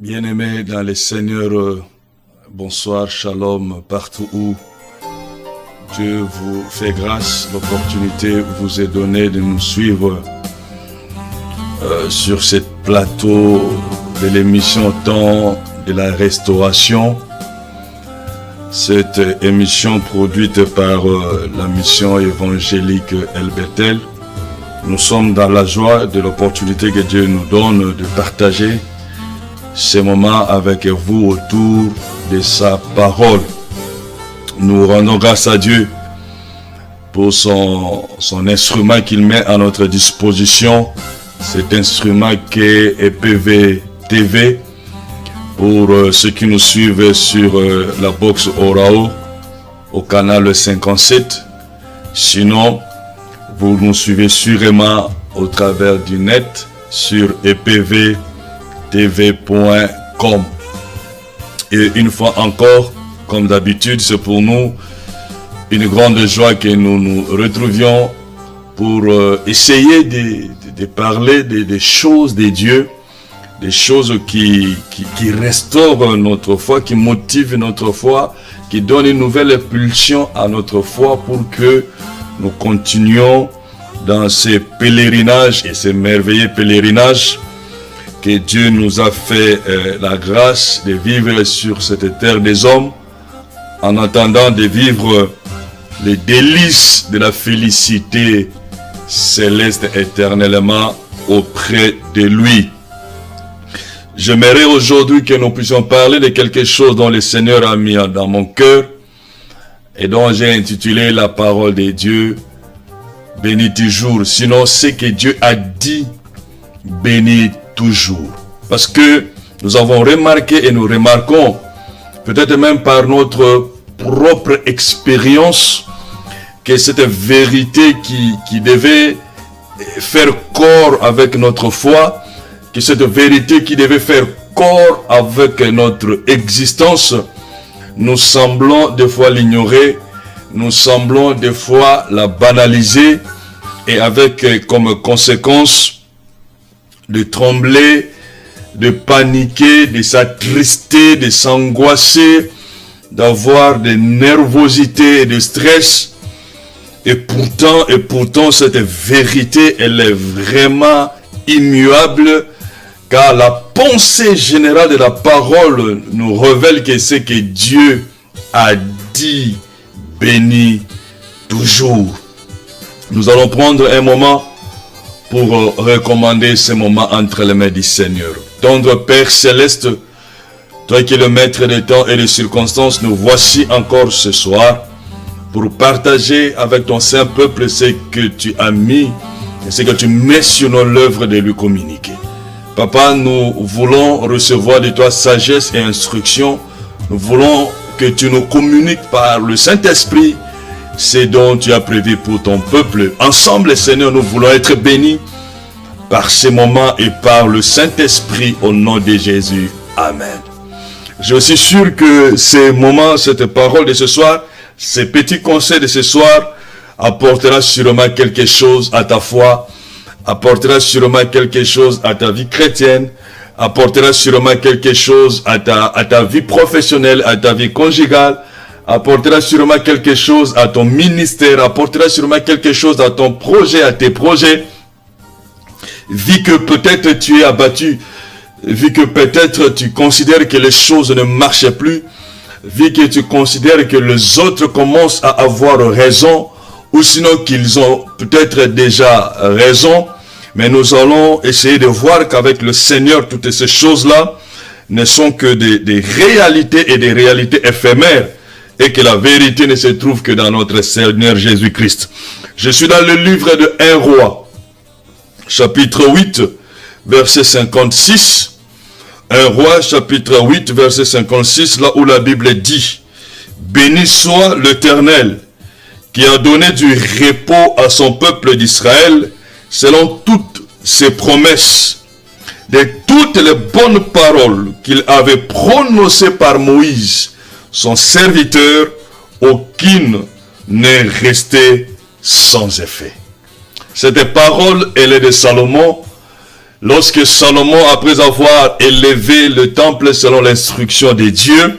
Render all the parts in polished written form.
Bien-aimés dans les Seigneurs, bonsoir, shalom, partout où Dieu vous fait grâce, l'opportunité vous est donnée de nous suivre sur ce plateau de l'émission Temps de la Restauration. Cette émission produite par la mission évangélique El Bethel. Nous sommes dans la joie de l'opportunité que Dieu nous donne de partager ces moments avec vous autour de sa parole. Nous rendons grâce à Dieu pour son instrument qu'il met à notre disposition, cet instrument qui est EPV TV, pour ceux qui nous suivent sur la box Orao, au canal 57. Sinon, vous nous suivez sûrement au travers du net sur epvtv.com. Et une fois encore, comme d'habitude, c'est pour nous une grande joie que nous nous retrouvions pour essayer de parler des choses de Dieu, des choses qui restaurent notre foi, qui motivent notre foi, qui donnent une nouvelle impulsion à notre foi pour que nous continuions dans ces pèlerinages et ces merveilleux pèlerinages que Dieu nous a fait la grâce de vivre sur cette terre des hommes, en attendant de vivre les délices de la félicité céleste éternellement auprès de lui. J'aimerais aujourd'hui que nous puissions parler de quelque chose dont le Seigneur a mis dans mon cœur et dont j'ai intitulé la parole de Dieu, béni toujours. Sinon, ce que Dieu a dit, béni toujours. Parce que nous avons remarqué et nous remarquons, peut-être même par notre propre expérience, que cette vérité qui devait faire corps avec notre foi, que cette vérité qui devait faire corps avec notre existence, nous semblons des fois l'ignorer, nous semblons des fois la banaliser, et avec comme conséquence de trembler, de paniquer, de s'attrister, de s'angoisser, d'avoir des nervosités et de stress. Et pourtant, cette vérité, elle est vraiment immuable, car la pensée générale de la parole nous révèle que c'est que Dieu a dit, béni toujours. Nous allons prendre un moment pour recommander ce moment entre les mains du Seigneur. Tendre Père Céleste, toi qui es le maître des temps et des circonstances, nous voici encore ce soir pour partager avec ton saint peuple ce que tu as mis et ce que tu mets sur nos lèvres de lui communiquer. Papa, nous voulons recevoir de toi sagesse et instruction. Nous voulons que tu nous communiques par le Saint-Esprit ce dont tu as prévu pour ton peuple. Ensemble, Seigneur, nous voulons être bénis par ces moments et par le Saint-Esprit au nom de Jésus. Amen. Je suis sûr que ces moments, cette parole de ce soir, ces petits conseils de ce soir apportera sûrement quelque chose à ta foi, apportera sûrement quelque chose à ta vie chrétienne, apportera sûrement quelque chose à ta vie professionnelle, à ta vie conjugale, apportera sûrement quelque chose à ton ministère, apportera sûrement quelque chose à ton projet, à tes projets. Vu que peut-être tu es abattu, vu que peut-être tu considères que les choses ne marchent plus, vu que tu considères que les autres commencent à avoir raison, ou sinon qu'ils ont peut-être déjà raison, mais nous allons essayer de voir qu'avec le Seigneur, toutes ces choses-là ne sont que des réalités et des réalités éphémères, et que la vérité ne se trouve que dans notre Seigneur Jésus-Christ. Je suis dans le livre de 1 Roi, chapitre 8, verset 56. 1 Roi, chapitre 8, verset 56, là où la Bible dit « Béni soit l'Éternel, qui a donné du repos à son peuple d'Israël, selon toutes ses promesses, de toutes les bonnes paroles qu'il avait prononcées par Moïse, son serviteur, aucune n'est restée sans effet. » Cette parole, elle est de Salomon. lorsque Salomon, après avoir élevé le temple selon l'instruction de Dieu,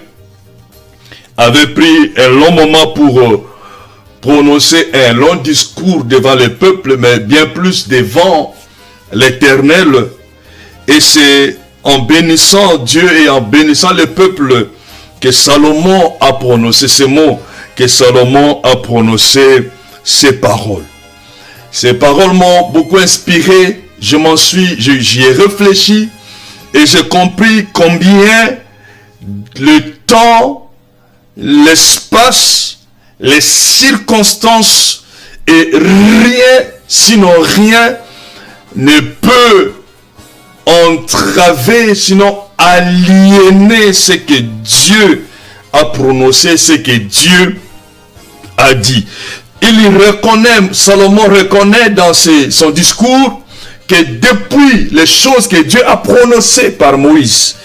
avait pris un long moment pour prononcer un long discours devant le peuple, mais bien plus devant l'Éternel. Et c'est en bénissant Dieu et en bénissant le peuple que Salomon a prononcé ces mots, que Salomon a prononcé ces paroles. Ces paroles m'ont beaucoup inspiré, j'y ai réfléchi et j'ai compris combien le temps, l'espace, les circonstances et rien, sinon rien, ne peut entraver, sinon aliéner ce que Dieu a prononcé, ce que Dieu a dit. Salomon reconnaît dans son discours que depuis les choses que Dieu a prononcées par Moïse,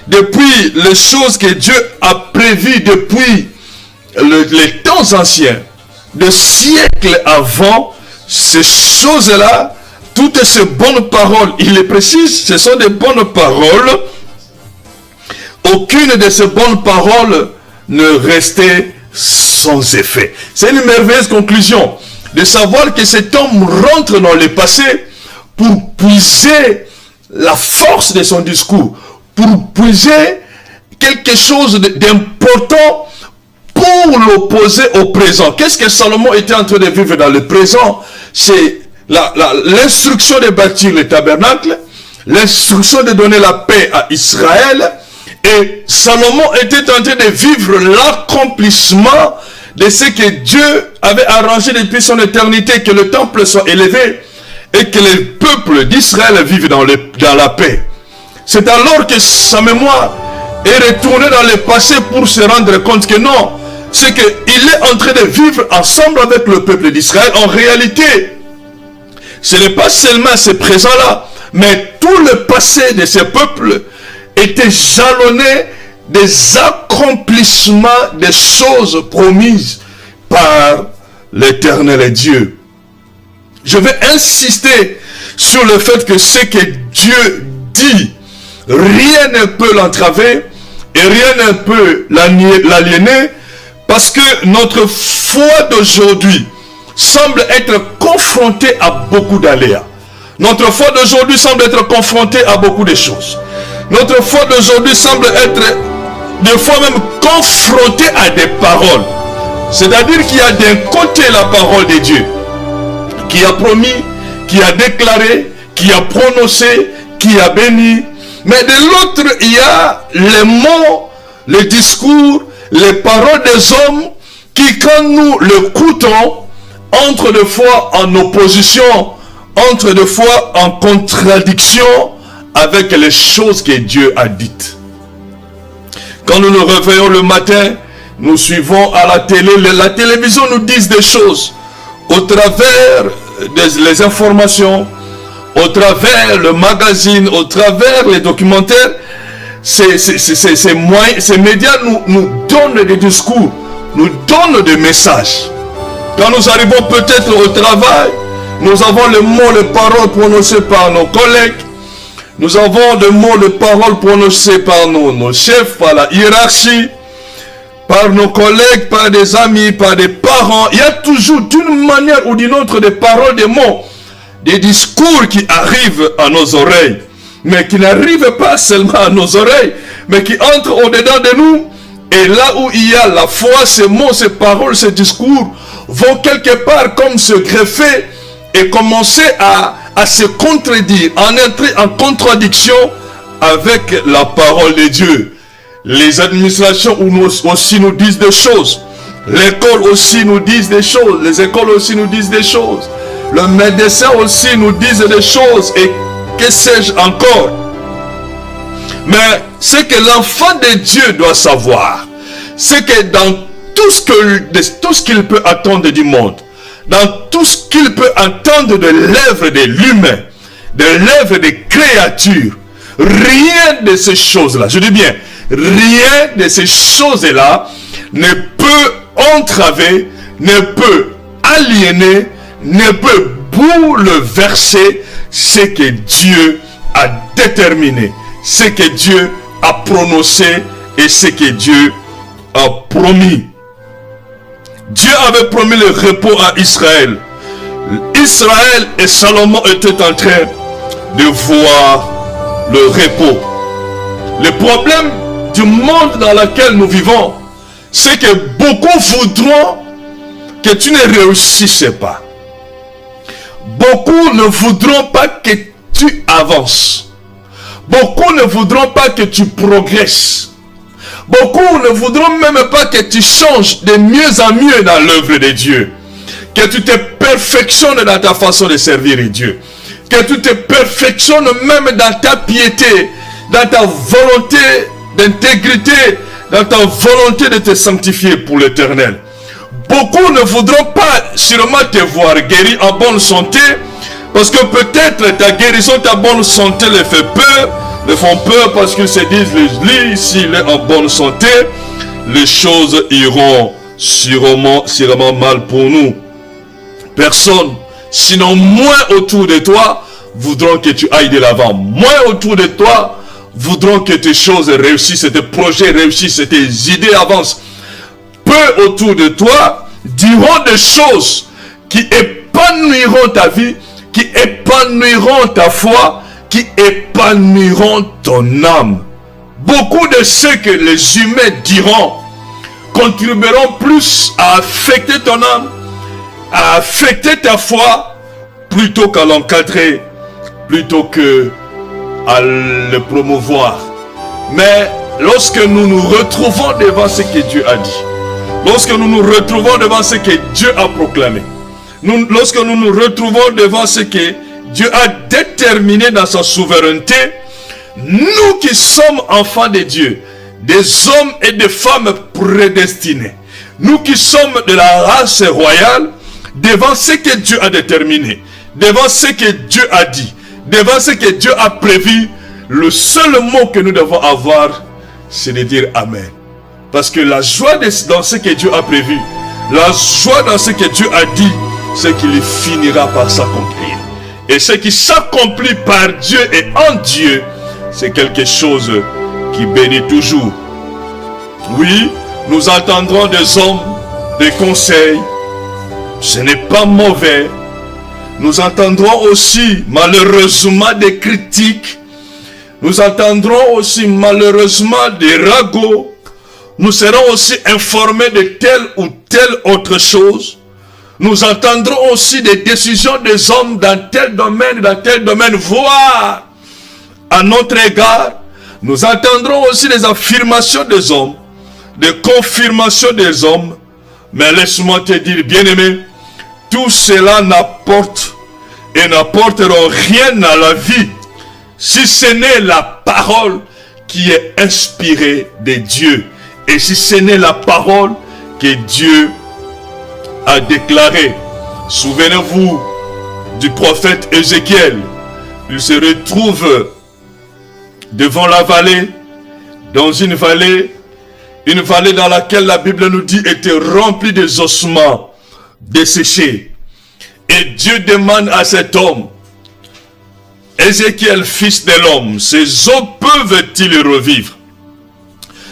depuis les choses que Dieu a prévues depuis les temps anciens, de siècles avant, ces choses-là, toutes ces bonnes paroles, il les précise, ce sont des bonnes paroles. Aucune de ces bonnes paroles ne restait sans effet. C'est une merveilleuse conclusion de savoir que cet homme rentre dans le passé pour puiser la force de son discours, pour puiser quelque chose d'important pour l'opposer au présent. Qu'est-ce que Salomon était en train de vivre dans le présent? C'est l'instruction de bâtir le tabernacle, l'instruction de donner la paix à Israël, et Salomon était en train de vivre l'accomplissement de ce que Dieu avait arrangé depuis son éternité, que le temple soit élevé et que le peuple d'Israël vive dans la paix. C'est alors que sa mémoire est retournée dans le passé pour se rendre compte que non, c'est qu'il est en train de vivre ensemble avec le peuple d'Israël. En réalité, ce n'est pas seulement ce présent-là, mais tout le passé de ce peuple était jalonné des accomplissements des choses promises par l'Éternel Dieu. Je vais insister sur le fait que ce que Dieu dit, rien ne peut l'entraver et rien ne peut l'aliéner, parce que notre foi d'aujourd'hui semble être confrontée à beaucoup d'aléas. Notre foi d'aujourd'hui semble être confrontée à beaucoup de choses. Notre foi d'aujourd'hui semble être des fois même confrontée à des paroles. C'est-à-dire qu'il y a d'un côté la parole de Dieu, qui a promis, qui a déclaré, qui a prononcé, qui a béni. Mais de l'autre, il y a les mots, les discours, les paroles des hommes qui, quand nous l'écoutons, entrent des fois en opposition, entrent des fois en contradiction avec les choses que Dieu a dites. Quand nous nous réveillons le matin, nous suivons à la télé, la télévision nous dit des choses au travers des informations, au travers le magazine, au travers les documentaires. Ces médias nous donnent des discours, nous donnent des messages. Quand nous arrivons peut-être au travail, nous avons les mots, les paroles prononcées par nos collègues. Nous avons des mots, les paroles prononcées par nos chefs, par la hiérarchie, par nos collègues, par des amis, par des parents. Il y a toujours d'une manière ou d'une autre des paroles, des mots, des discours qui arrivent à nos oreilles. Mais qui n'arrivent pas seulement à nos oreilles, mais qui entrent au-dedans de nous. Et là où il y a la foi, ces mots, ces paroles, ces discours vont quelque part comme se greffer et commencer à se contredire, entrer en contradiction avec la parole de Dieu. Les administrations aussi nous disent des choses. L'école aussi nous dit des choses. Les écoles aussi nous disent des choses. Le médecin aussi nous dit des choses. Et que sais-je encore? Mais ce que l'enfant de Dieu doit savoir, c'est que dans tout ce qu'il peut attendre du monde, dans tout ce qu'il peut entendre de l'œuvre de l'humain, de l'œuvre des créatures, rien de ces choses-là, je dis bien, rien de ces choses-là ne peut entraver, ne peut aliéner, ne peut bouleverser ce que Dieu a déterminé, ce que Dieu a prononcé et ce que Dieu a promis. Dieu avait promis le repos à Israël. Israël et Salomon étaient en train de voir le repos. Le problème du monde dans lequel nous vivons, c'est que beaucoup voudront que tu ne réussisses pas. Beaucoup ne voudront pas que tu avances. Beaucoup ne voudront pas que tu progresses. Beaucoup ne voudront même pas que tu changes de mieux en mieux dans l'œuvre de Dieu. Que tu te perfectionnes dans ta façon de servir Dieu. Que tu te perfectionnes même dans ta piété, dans ta volonté d'intégrité, dans ta volonté de te sanctifier pour l'éternel. Beaucoup ne voudront pas sûrement te voir guéri en bonne santé, parce que peut-être ta guérison, ta bonne santé les fait peur, les font peur parce qu'ils se disent, lui, s'il est en bonne santé, les choses iront sûrement mal pour nous. Personne, sinon moins autour de toi, voudront que tu ailles de l'avant. Moins autour de toi, voudront que tes choses réussissent, tes projets réussissent, tes idées avancent. Peu autour de toi diront des choses qui épanouiront ta vie, qui épanouiront ta foi, qui épanouiront ton âme. Beaucoup de ce que les humains diront contribueront plus à affecter ton âme, à affecter ta foi, plutôt qu'à l'encadrer, plutôt que à le promouvoir. Mais lorsque nous nous retrouvons devant ce que Dieu a dit, lorsque nous nous retrouvons devant ce que Dieu a proclamé, lorsque nous nous retrouvons devant ce que Dieu a déterminé dans sa souveraineté, nous qui sommes enfants de Dieu, des hommes et des femmes prédestinés, nous qui sommes de la race royale, devant ce que Dieu a déterminé, devant ce que Dieu a dit, devant ce que Dieu a prévu, le seul mot que nous devons avoir, c'est de dire Amen. Parce que la joie dans ce que Dieu a prévu, la joie dans ce que Dieu a dit, c'est qu'il finira par s'accomplir. Et ce qui s'accomplit par Dieu et en Dieu, c'est quelque chose qui bénit toujours. Oui, nous entendrons des hommes, des conseils. Ce n'est pas mauvais. Nous entendrons aussi malheureusement des critiques. Nous entendrons aussi malheureusement des ragots. Nous serons aussi informés de telle ou telle autre chose. Nous entendrons aussi des décisions des hommes dans tel domaine, voire à notre égard. Nous entendrons aussi des affirmations des hommes, des confirmations des hommes. Mais laisse-moi te dire, bien-aimé, tout cela n'apporte et n'apporteront rien à la vie si ce n'est la parole qui est inspirée de Dieu. Et si ce n'est la parole que Dieu a déclarée. Souvenez-vous du prophète Ézéchiel. Il se retrouve devant la vallée, dans une vallée dans laquelle la Bible nous dit était remplie des ossements desséchés. Et Dieu demande à cet homme, Ézéchiel, fils de l'homme, ces os peuvent-ils revivre?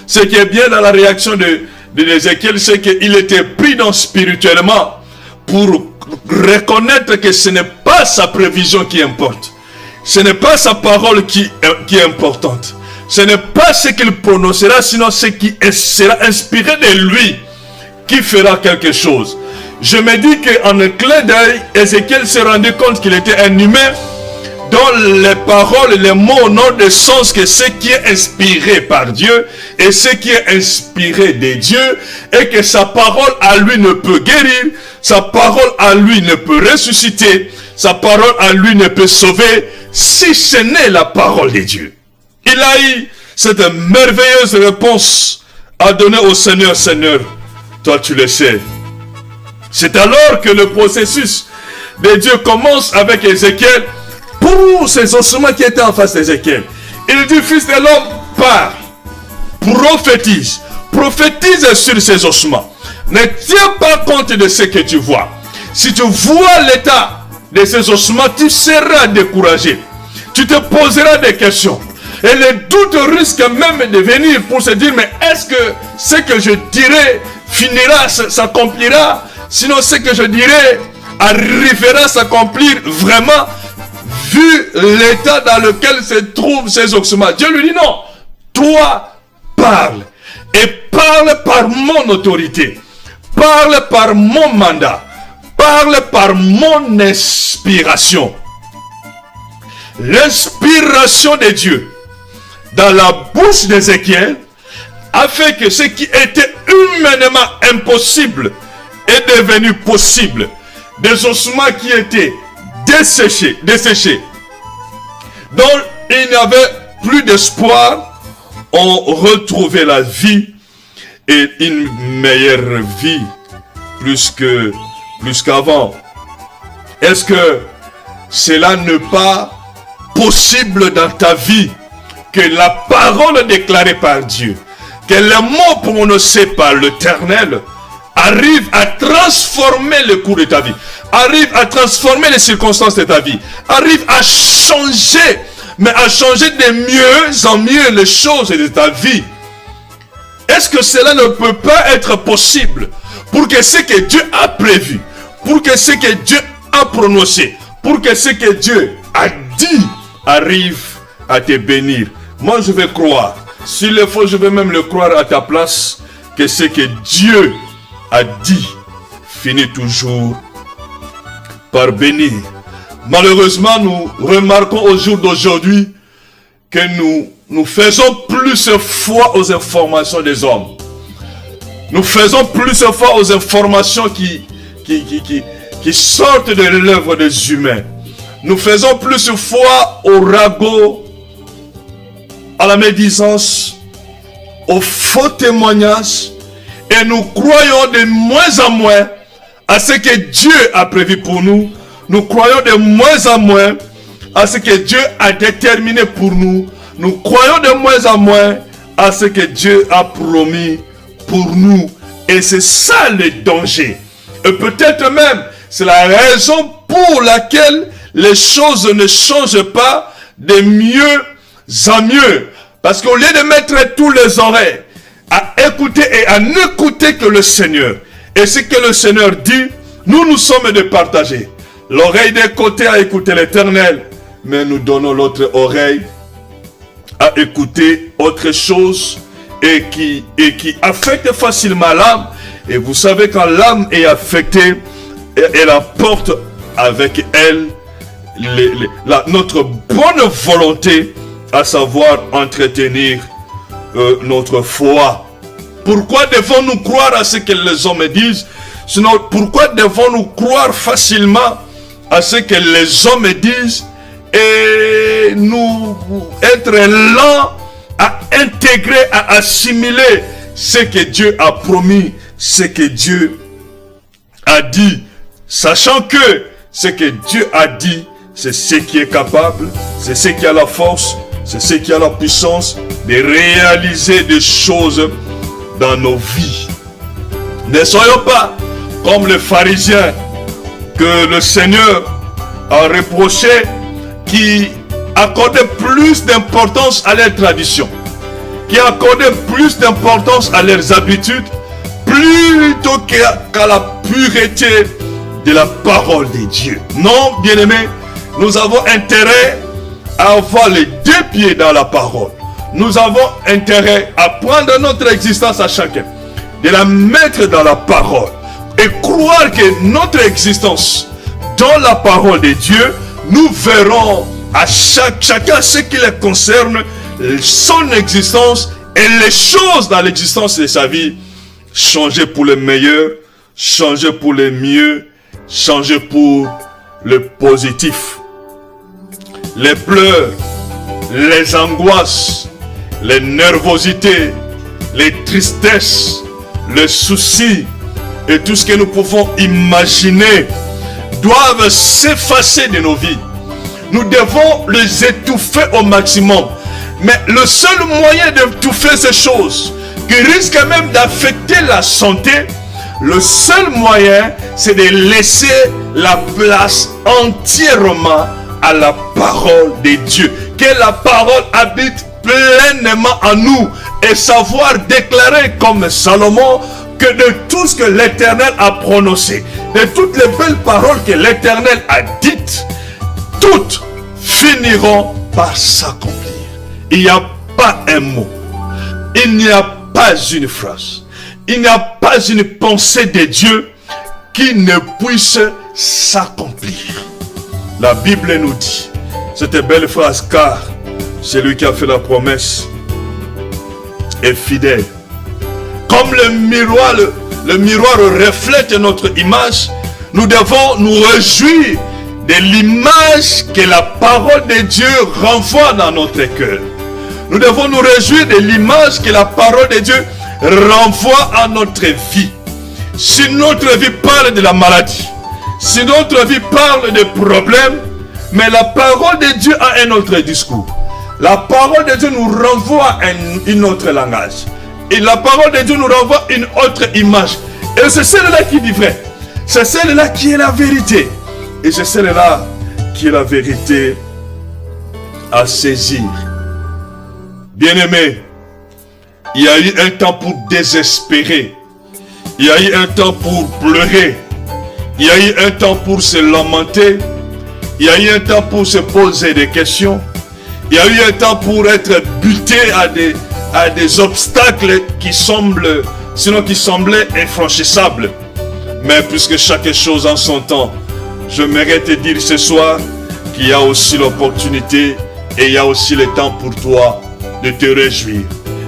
Ce qui est bien dans la réaction d'Ézéchiel, c'est qu'il était prudent spirituellement pour reconnaître que ce n'est pas sa prévision qui importe. Ce n'est pas sa parole qui est importante. Ce n'est pas ce qu'il prononcera, sinon ce qui sera inspiré de lui qui fera quelque chose. Je me dis qu'en un clin d'œil, Ézéchiel s'est rendu compte qu'il était un humain dont les paroles, les mots n'ont de sens que ce qui est inspiré par Dieu et ce qui est inspiré de Dieu, et que sa parole à lui ne peut guérir, sa parole à lui ne peut ressusciter, sa parole à lui ne peut sauver, si ce n'est la parole de Dieu. Il a eu cette merveilleuse réponse à donner au Seigneur. Seigneur, toi tu le sais. C'est alors que le processus de Dieu commence avec Ézéchiel pour ces ossements qui étaient en face d'Ézéchiel. Il dit, fils de l'homme, pars, prophétise sur ces ossements. Ne tiens pas compte de ce que tu vois. Si tu vois l'état de ces ossements, tu seras découragé. tu te poseras des questions. Et les doutes risquent même de venir pour se dire, mais est-ce que ce que je dirai finira, s'accomplira? Sinon, ce que je dirai arrivera à s'accomplir vraiment, vu l'état dans lequel se trouvent ces ossements. Dieu lui dit non, toi parle, et parle par mon autorité, parle par mon mandat, parle par mon inspiration. L'inspiration de Dieu dans la bouche d'Ézéchiel a fait que ce qui était humainement impossible est devenu possible. Des ossements qui étaient desséchés, dont il n'y avait plus d'espoir, ont retrouvé la vie et une meilleure vie plus qu'avant. Est-ce que cela n'est pas possible dans ta vie que la parole déclarée par Dieu, que les mots prononcés par l'Éternel arrive à transformer le cours de ta vie, arrive à transformer les circonstances de ta vie, arrive à changer, mais à changer de mieux en mieux les choses de ta vie? Est-ce que cela ne peut pas être possible pour que ce que Dieu a prévu, pour que ce que Dieu a prononcé, pour que ce que Dieu a dit arrive à te bénir? Moi, je vais croire. S'il le faut, je vais même le croire à ta place, que ce que Dieu a dit finit toujours par bénir. Malheureusement, nous remarquons au jour d'aujourd'hui que nous faisons plus foi aux informations des hommes. Nous faisons plus foi aux informations qui sortent de l'œuvre des humains. Nous faisons plus foi au ragot, à la médisance, aux faux témoignages, et nous croyons de moins en moins à ce que Dieu a prévu pour nous. Nous croyons de moins en moins à ce que Dieu a déterminé pour nous. Nous croyons de moins en moins à ce que Dieu a promis pour nous. Et c'est ça le danger. Et peut-être même, c'est la raison pour laquelle les choses ne changent pas de mieux en mieux. Parce qu'au lieu de mettre tous les oreilles à écouter et à n'écouter que le Seigneur, et ce que le Seigneur dit, nous sommes de partager. L'oreille d'un côté à écouter l'Éternel, mais nous donnons l'autre oreille à écouter autre chose et qui affecte facilement l'âme. Et vous savez, quand l'âme est affectée, elle apporte avec elle notre bonne volonté, à savoir entretenir notre foi. Pourquoi devons-nous croire à ce que les hommes disent? Sinon, pourquoi devons-nous croire facilement à ce que les hommes disent et nous être lents à intégrer, à assimiler ce que Dieu a promis, ce que Dieu a dit, sachant que ce que Dieu a dit, c'est ce qui est capable, c'est ce qui a la force, c'est ce qui a la puissance de réaliser des choses dans nos vies. Ne soyons pas comme les pharisiens que le Seigneur a reproché, qui accordaient plus d'importance à leurs traditions, qui accordaient plus d'importance à leurs habitudes, plutôt qu'à la pureté de la parole de Dieu. Non, bien-aimés, nous avons intérêt à avoir les deux pieds dans la parole. Nous avons intérêt à prendre notre existence à chacun, de la mettre dans la parole et croire que notre existence dans la parole de Dieu, nous verrons à chacun ce qui le concerne, son existence et les choses dans l'existence de sa vie changer pour le meilleur, changer pour le mieux, changer pour le positif. Les pleurs, les angoisses, les nervosités, les tristesses, les soucis et tout ce que nous pouvons imaginer doivent s'effacer de nos vies. Nous devons les étouffer au maximum. Mais le seul moyen d'étouffer ces choses qui risquent même d'affecter la santé, le seul moyen, c'est de laisser la place entièrement à la parole de Dieu. Que la parole habite pleinement en nous et savoir déclarer comme Salomon que de tout ce que l'Éternel a prononcé, de toutes les belles paroles que l'Éternel a dites, toutes finiront par s'accomplir. Il n'y a pas un mot, il n'y a pas une phrase, il n'y a pas une pensée de Dieu qui ne puisse s'accomplir. La Bible nous dit cette belle phrase, car celui qui a fait la promesse est fidèle. Comme le miroir reflète notre image, nous devons nous réjouir de l'image que la parole de Dieu renvoie dans notre cœur. Nous devons nous réjouir de l'image que la parole de Dieu renvoie à notre vie. Si notre vie parle de la maladie, si notre vie parle de problèmes, mais la parole de Dieu a un autre discours. La parole de Dieu nous renvoie à un autre langage. Et la parole de Dieu nous renvoie une autre image. Et c'est celle-là qui dit vrai. C'est celle-là qui est la vérité. Et c'est celle-là qui est la vérité à saisir. Bien-aimé, il y a eu un temps pour désespérer. Il y a eu un temps pour pleurer. Il y a eu un temps pour se lamenter. Il y a eu un temps pour se poser des questions. Il y a eu un temps pour être buté à des obstacles qui semblaient infranchissables. Mais puisque chaque chose en son temps, je m'aimerais te dire ce soir qu'il y a aussi l'opportunité et il y a aussi le temps pour toi de te réjouir.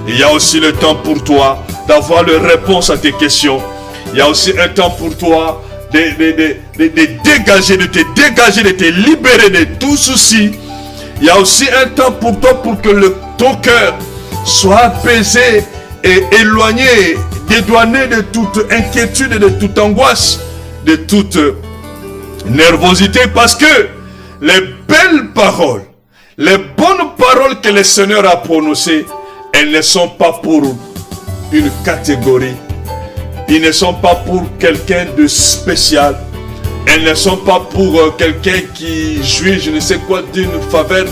Il y a aussi le temps pour toi d'avoir les réponses à tes questions. Il y a aussi un temps pour toi de te libérer de tout souci. Il y a aussi un temps pour toi pour que ton cœur soit apaisé et éloigné, dédouané de toute inquiétude, de toute angoisse, de toute nervosité, parce que les belles paroles, les bonnes paroles que le Seigneur a prononcées, elles ne sont pas pour une catégorie, ils ne sont pas pour quelqu'un de spécial, elles ne sont pas pour quelqu'un qui jouit, je ne sais quoi, d'une faveur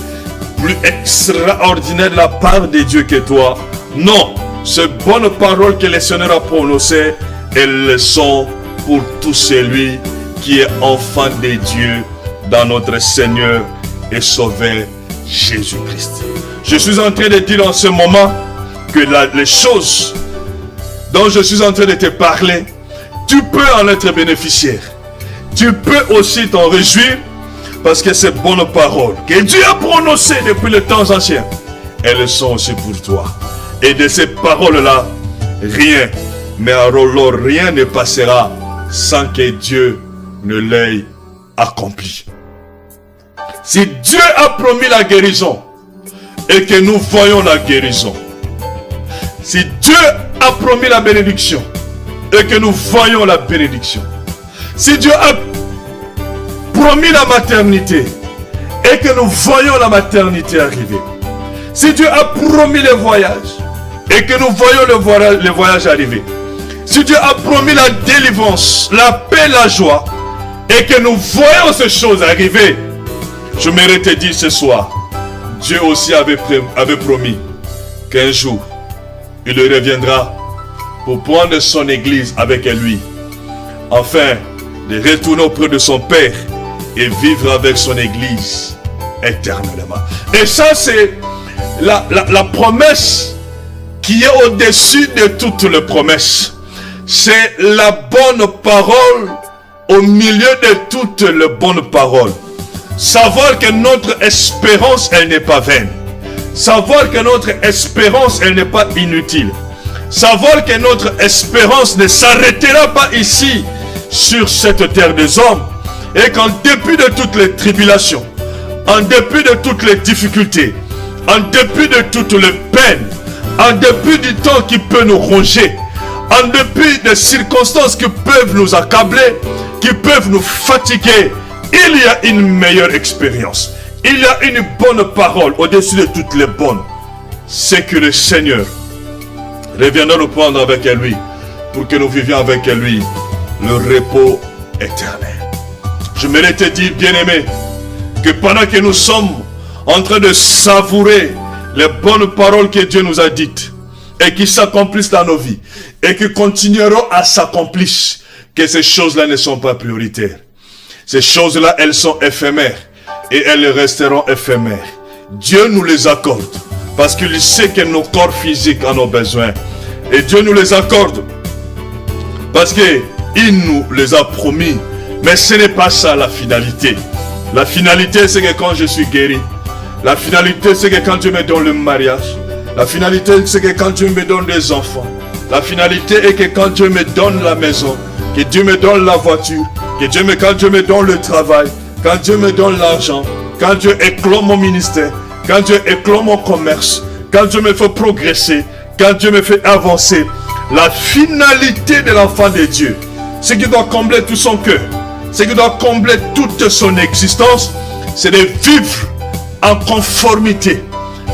plus extraordinaire de la part de Dieu que toi. Non, ces bonnes paroles que le Seigneur a prononcées, elles sont pour tout celui qui est enfant de Dieu dans notre Seigneur et Sauveur Jésus-Christ. Je suis en train de dire en ce moment que les choses dont je suis en train de te parler, tu peux en être bénéficiaire. Tu peux aussi t'en réjouir parce que ces bonnes paroles que Dieu a prononcées depuis les temps anciens, elles sont aussi pour toi. Et de ces paroles-là, rien, mais alors rien ne passera sans que Dieu ne l'ait accompli. Si Dieu a promis la guérison et que nous voyons la guérison, si Dieu a promis la bénédiction et que nous voyons la bénédiction, si Dieu a promis la maternité et que nous voyons la maternité arriver, si Dieu a promis le voyage et que nous voyons le voyage arriver, si Dieu a promis la délivrance, la paix, la joie, et que nous voyons ces choses arriver, je m'aimerais te dire ce soir, Dieu aussi avait promis qu'un jour, il reviendra pour prendre son église avec lui, afin de retourner auprès de son Père et vivre avec son église éternellement. Et ça, c'est la promesse qui est au-dessus de toutes les promesses. C'est la bonne parole au milieu de toutes les bonnes paroles. Savoir que notre espérance, elle n'est pas vaine. Savoir que notre espérance, elle n'est pas inutile. Savoir que notre espérance ne s'arrêtera pas ici, sur cette terre des hommes. Et qu'en dépit de toutes les tribulations, en dépit de toutes les difficultés, en dépit de toutes les peines, en dépit du temps qui peut nous ronger, en dépit des circonstances qui peuvent nous accabler, qui peuvent nous fatiguer, il y a une meilleure expérience. Il y a une bonne parole au-dessus de toutes les bonnes. C'est que le Seigneur reviendra nous prendre avec lui pour que nous vivions avec lui le repos éternel. Je voudrais te dire, bien-aimé, que pendant que nous sommes en train de savourer les bonnes paroles que Dieu nous a dites et qui s'accomplissent dans nos vies et qui continueront à s'accomplir, que ces choses-là ne sont pas prioritaires. Ces choses-là, elles sont éphémères et elles resteront éphémères. Dieu nous les accorde parce qu'il sait que nos corps physiques en ont besoin. Et Dieu nous les accorde parce qu'il nous les a promis. Mais ce n'est pas ça la finalité. La finalité, c'est que quand je suis guéri, la finalité, c'est que quand Dieu me donne le mariage, la finalité, c'est que quand Dieu me donne des enfants, la finalité est que quand Dieu me donne la maison, que Dieu me donne la voiture, quand Dieu me donne le travail, quand Dieu me donne l'argent, quand Dieu éclore mon ministère, quand Dieu éclore mon commerce, quand Dieu me fait progresser, quand Dieu me fait avancer, la finalité de l'enfant de Dieu, ce qui doit combler tout son cœur, ce qui doit combler toute son existence, c'est de vivre en conformité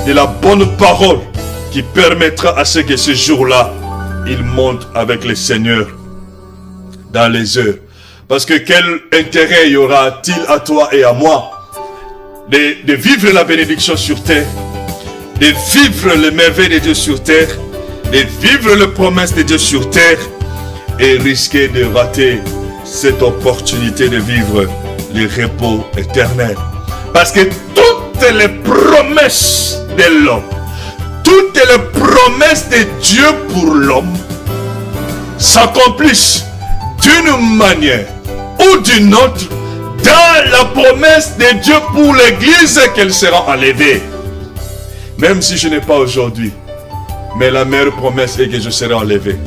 de la bonne parole qui permettra à ce que ce jour-là, il monte avec le Seigneur dans les heures. Parce que quel intérêt y aura-t-il à toi et à moi de vivre la bénédiction sur terre, de vivre les merveilles de Dieu sur terre, de vivre les promesses de Dieu sur terre et risquer de rater cette opportunité de vivre le repos éternel. Parce que toutes les promesses de l'homme, toutes les promesses de Dieu pour l'homme s'accomplissent d'une manière ou d'une autre dans la promesse de Dieu pour l'église qu'elle sera enlevée. Même si je n'ai pas aujourd'hui, mais la meilleure promesse est que je serai enlevé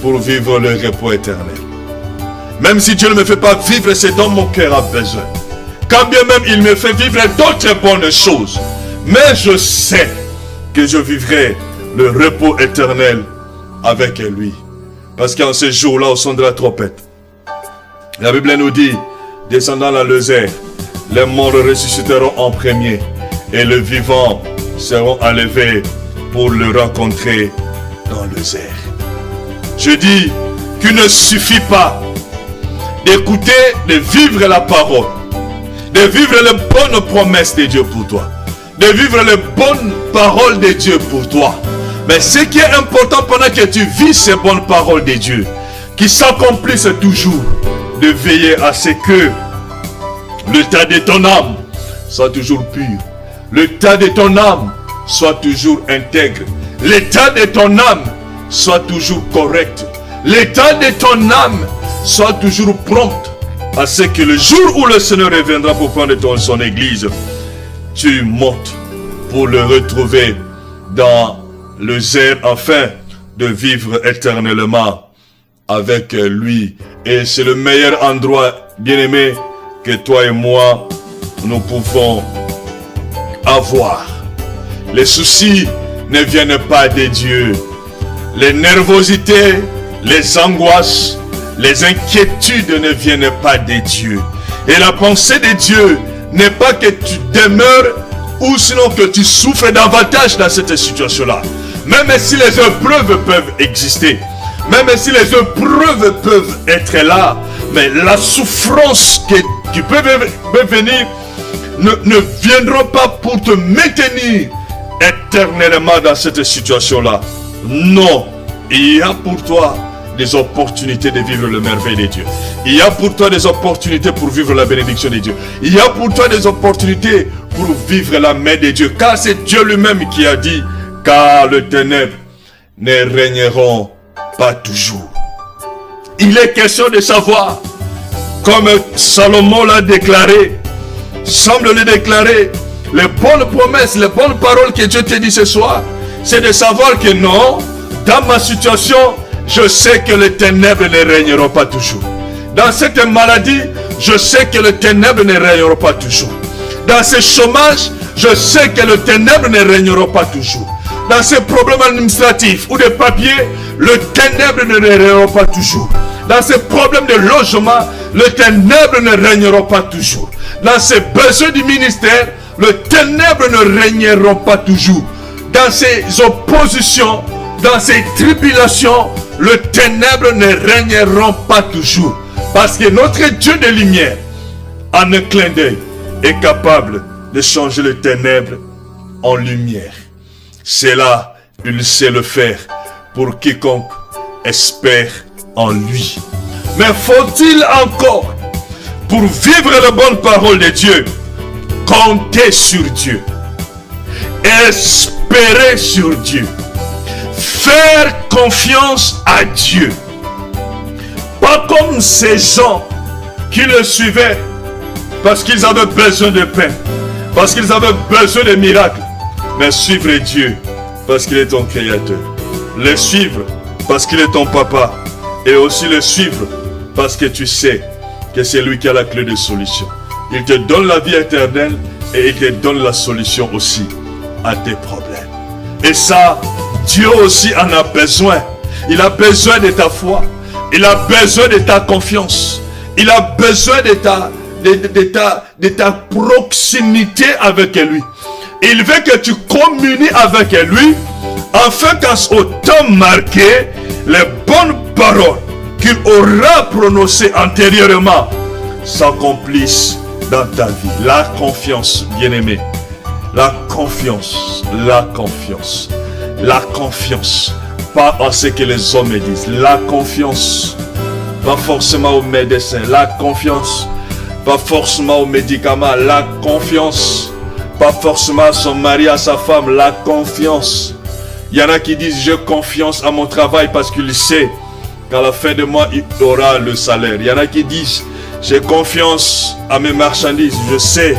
pour vivre le repos éternel. Même si Dieu ne me fait pas vivre ce dont mon cœur a besoin, quand bien même il me fait vivre d'autres bonnes choses, mais je sais que je vivrai le repos éternel avec lui. Parce qu'en ce jour-là, au son de la trompette, la Bible nous dit, descendant la Lozère, les morts ressusciteront en premier et les vivants seront enlevés pour le rencontrer dans le Lozère. Je dis qu'il ne suffit pas d'écouter, de vivre la parole, de vivre les bonnes promesses de Dieu pour toi, de vivre les bonnes paroles de Dieu pour toi. Mais ce qui est important pendant que tu vis ces bonnes paroles de Dieu, qui s'accomplissent toujours, de veiller à ce que l'état de ton âme soit toujours pur, l'état de ton âme soit toujours intègre, l'état de ton âme soit toujours correct, l'état de ton âme soit toujours prompt à ce que le jour où le Seigneur reviendra pour prendre son église, tu montes pour le retrouver dans le zèle afin de vivre éternellement avec lui. Et c'est le meilleur endroit, bien-aimé, que toi et moi, nous pouvons avoir. Les soucis ne viennent pas de Dieu. Les nervosités, les angoisses, les inquiétudes ne viennent pas de Dieu. Et la pensée de Dieu n'est pas que tu demeures ou sinon que tu souffres davantage dans cette situation-là. Même si les épreuves peuvent exister, même si les épreuves peuvent être là, mais la souffrance qui peut venir ne viendra pas pour te maintenir éternellement dans cette situation-là. Non, il y a pour toi des opportunités de vivre le merveille de Dieu. Il y a pour toi des opportunités pour vivre la bénédiction de Dieu. Il y a pour toi des opportunités pour vivre la main de Dieu. Car c'est Dieu lui-même qui a dit, car les ténèbres ne régneront pas toujours. Il est question de savoir, comme Salomon l'a déclaré, semble le déclarer, les bonnes promesses, les bonnes paroles que Dieu te dit ce soir, c'est de savoir que non, dans ma situation, je sais que les ténèbres ne régneront pas toujours. Dans cette maladie, je sais que les ténèbres ne régneront pas toujours. Dans ce chômage, je sais que les ténèbres ne régneront pas toujours. Dans ces problèmes administratifs ou de papier, les ténèbres ne régneront pas toujours. Dans ces problèmes de logement, les ténèbres ne régneront pas toujours. Dans ces besoins du ministère, les ténèbres ne régneront pas toujours. Dans ces oppositions, dans ces tribulations, les ténèbres ne régneront pas toujours. Parce que notre Dieu de lumière, en un clin d'œil, est capable de changer les ténèbres en lumière. C'est là, il sait le faire pour quiconque espère en lui. Mais faut-il encore, pour vivre la bonne parole de Dieu, compter sur Dieu, espérer sur Dieu, faire confiance à Dieu. Pas comme ces gens qui le suivaient parce qu'ils avaient besoin de pain, parce qu'ils avaient besoin de miracles, mais suivre Dieu parce qu'il est ton créateur. Le suivre parce qu'il est ton papa, et aussi le suivre parce que tu sais que c'est lui qui a la clé de solution. Il te donne la vie éternelle et il te donne la solution aussi à tes problèmes. Et ça, Dieu aussi en a besoin. Il a besoin de ta foi. Il a besoin de ta confiance. Il a besoin de ta proximité avec lui. Il veut que tu communies avec lui, afin qu'au temps marqué, les bonnes paroles qu'il aura prononcées antérieurement s'accomplissent dans ta vie. La confiance, bien-aimé. La confiance, la confiance, la confiance. Pas à ce que les hommes disent. La confiance. Pas forcément aux médecins. La confiance. Pas forcément aux médicaments. La confiance. Pas forcément à son mari, à sa femme. La confiance. Il y en a qui disent j'ai confiance à mon travail parce qu'il sait qu'à la fin de mois il aura le salaire. Il y en a qui disent j'ai confiance à mes marchandises. Je sais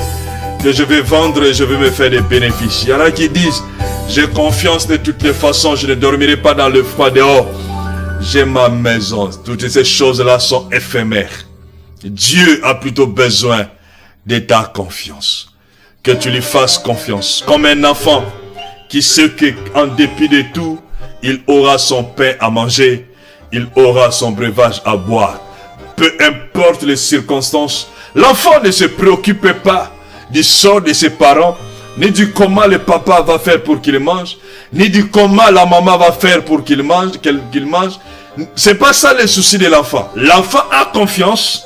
que je vais vendre et je vais me faire des bénéfices. Il y en a qui disent j'ai confiance de toutes les façons, je ne dormirai pas dans le froid dehors. J'ai ma maison. Toutes ces choses-là sont éphémères. Dieu a plutôt besoin de ta confiance. Que tu lui fasses confiance. Comme un enfant qui sait qu'en dépit de tout, il aura son pain à manger, il aura son breuvage à boire. Peu importe les circonstances, l'enfant ne se préoccupe pas du sort de ses parents, ni du comment le papa va faire pour qu'il mange, ni du comment la maman va faire pour qu'il mange, C'est pas ça le souci de l'enfant. L'enfant a confiance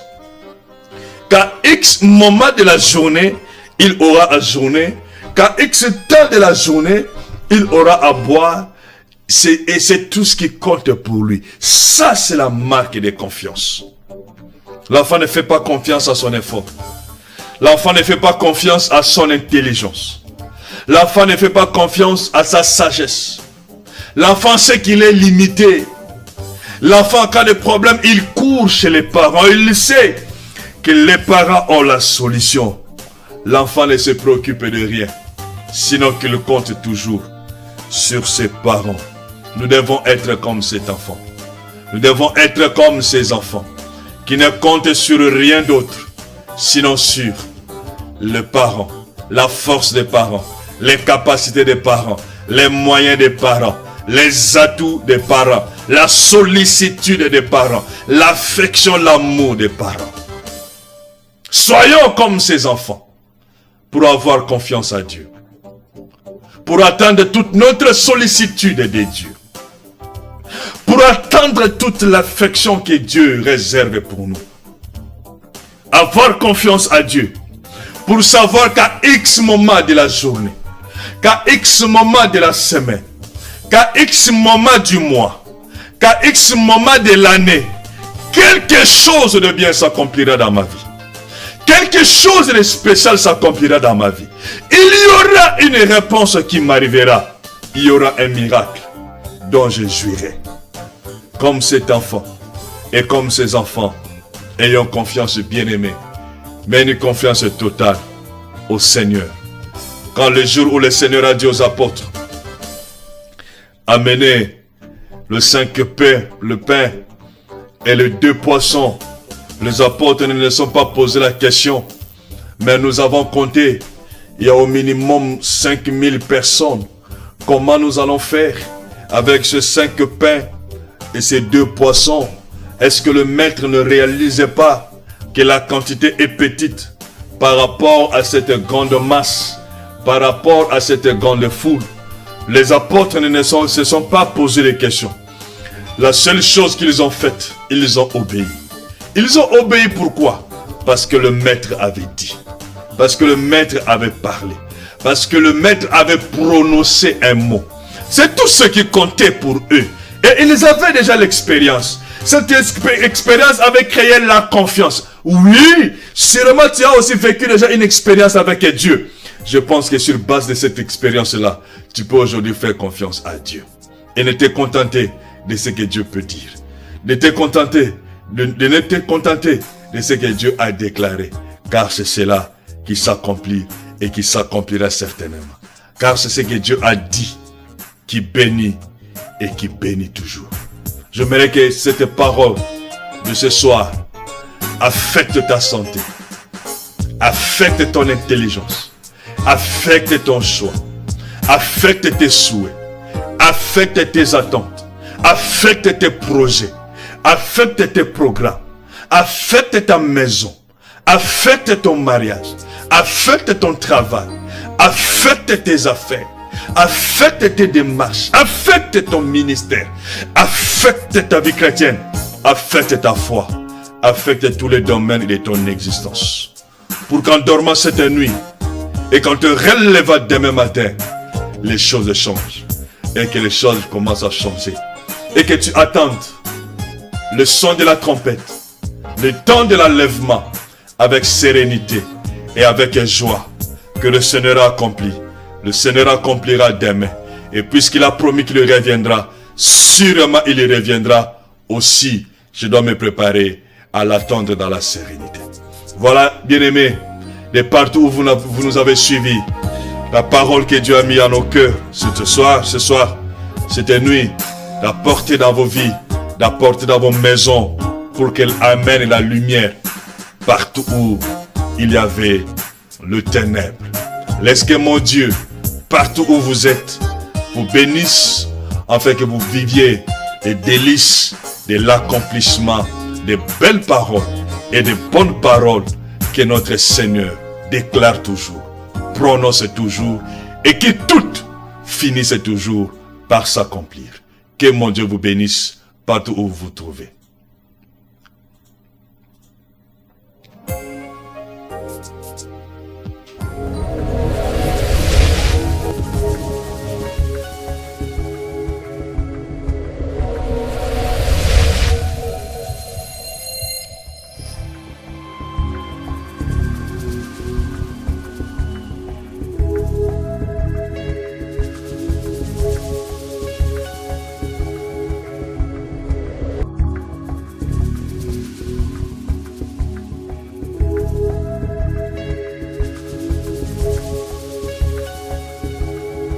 qu'à X moment de la journée, il aura à jeûner, qu'à X temps de la journée, il aura à boire, et c'est tout ce qui compte pour lui. Ça, c'est la marque de confiance. L'enfant ne fait pas confiance à son effort. L'enfant ne fait pas confiance à son intelligence. L'enfant ne fait pas confiance à sa sagesse. L'enfant sait qu'il est limité. L'enfant, en cas de problème, il court chez les parents. Il sait que les parents ont la solution. L'enfant ne se préoccupe de rien, sinon qu'il compte toujours sur ses parents. Nous devons être comme cet enfant. Nous devons être comme ces enfants qui ne comptent sur rien d'autre, sinon sur les parents, la force des parents, les capacités des parents, les moyens des parents, les atouts des parents, la sollicitude des parents, l'affection, l'amour des parents. Soyons comme ces enfants pour avoir confiance à Dieu, pour attendre toute notre sollicitude de Dieu, pour attendre toute l'affection que Dieu réserve pour nous. Avoir confiance à Dieu, pour savoir qu'à X moment de la journée, qu'à X moment de la semaine, qu'à X moment du mois, qu'à X moment de l'année, quelque chose de bien s'accomplira dans ma vie. Quelque chose de spécial s'accomplira dans ma vie. Il y aura une réponse qui m'arrivera. Il y aura un miracle dont je jouirai. Comme cet enfant et comme ces enfants, ayons confiance, bien-aimés, mais une confiance totale au Seigneur. Quand le jour où le Seigneur a dit aux apôtres, amenez le 5 pains, le pain et les 2 poissons, les apôtres ne se sont pas posé la question, mais nous avons compté, il y a au minimum 5000 personnes. Comment nous allons faire avec ces 5 pains et ces 2 poissons? Est-ce que le maître ne réalisait pas que la quantité est petite par rapport à cette grande masse, par rapport à cette grande foule? Les apôtres ne se sont pas posé les questions. La seule chose qu'ils ont faite, ils ont obéi. Ils ont obéi pourquoi? Parce que le maître avait dit. Parce que le maître avait parlé. Parce que le maître avait prononcé un mot. C'est tout ce qui comptait pour eux. Et ils avaient déjà l'expérience. Cette expérience avait créé la confiance. Oui, sûrement tu as aussi vécu déjà une expérience avec Dieu. Je pense que sur base de cette expérience-là, tu peux aujourd'hui faire confiance à Dieu. Et ne te contenter de ce que Dieu peut dire. Ne te contenter, de ne te contenter de ce que Dieu a déclaré. Car c'est cela qui s'accomplit et qui s'accomplira certainement. Car c'est ce que Dieu a dit, qui bénit et qui bénit toujours. J'aimerais que cette parole de ce soir affecte ta santé, affecte ton intelligence, affecte ton choix, affecte tes souhaits, affecte tes attentes, affecte tes projets, affecte tes programmes, affecte ta maison, affecte ton mariage, affecte ton travail, affecte tes affaires, affecte tes démarches, affecte ton ministère, affecte ta vie chrétienne, affecte ta foi, affecte tous les domaines de ton existence. Pour qu'en dormant cette nuit, et quand te relèves demain matin, les choses changent. Et que les choses commencent à changer. Et que tu attendes le son de la trompette, le temps de l'enlèvement, avec sérénité et avec joie, que le Seigneur a accompli. Le Seigneur accomplira demain. Et puisqu'il a promis qu'il reviendra, sûrement il y reviendra aussi. Je dois me préparer à l'attendre dans la sérénité. Voilà, bien-aimés, de partout où vous nous avez suivis, la parole que Dieu a mis à nos cœurs ce soir, cette nuit, d'apporter dans vos vies, d'apporter dans vos maisons, pour qu'elle amène la lumière partout où il y avait le ténèbre. Laisse que mon Dieu, partout où vous êtes, vous bénisse, afin que vous viviez les délices de l'accomplissement des belles paroles et des bonnes paroles que notre Seigneur déclare toujours, prononce toujours, et que toutes finissent toujours par s'accomplir. Que mon Dieu vous bénisse partout où vous vous trouvez.